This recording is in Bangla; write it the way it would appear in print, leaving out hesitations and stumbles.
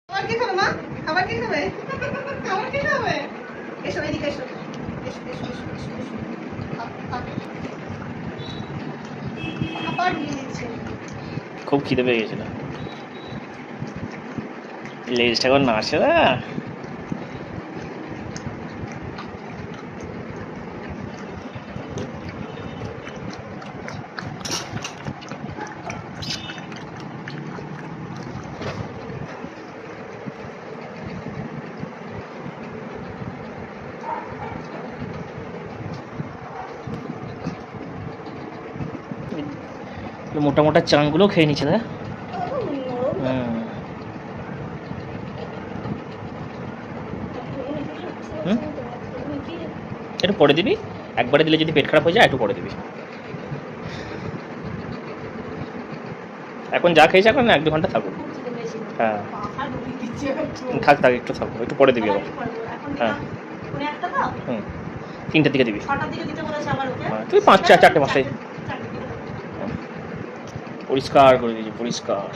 খাবার কি খাবে মা? খাবার কি খাবে? খাবার কি খাবে? এসো এদিকে এসো। এসো এসো এসো এসো এসো। খাবার নিয়ে নিচ্ছে। খুব খিদে পেয়ে গেছিল, লেজটা এখন নাচছে না। মোটা মোটা চাংগুলো খেয়ে নিচ্ছে না। একটু পরে দিবি, একবারে দিলে যদি পেট খারাপ হয়ে যায় একটু পরে দিবি। এখন যা খেয়েছে এখন 1-2 ঘন্টা থাকুক। হ্যাঁ থাক থাক, একটু থাকবো, একটু পরে দিবি আবার। হ্যাঁ হুম, 3টার দিকে দিবি। হ্যাঁ তুই 5-4-5টায় পরিষ্কার করে দিবি, পরিষ্কার।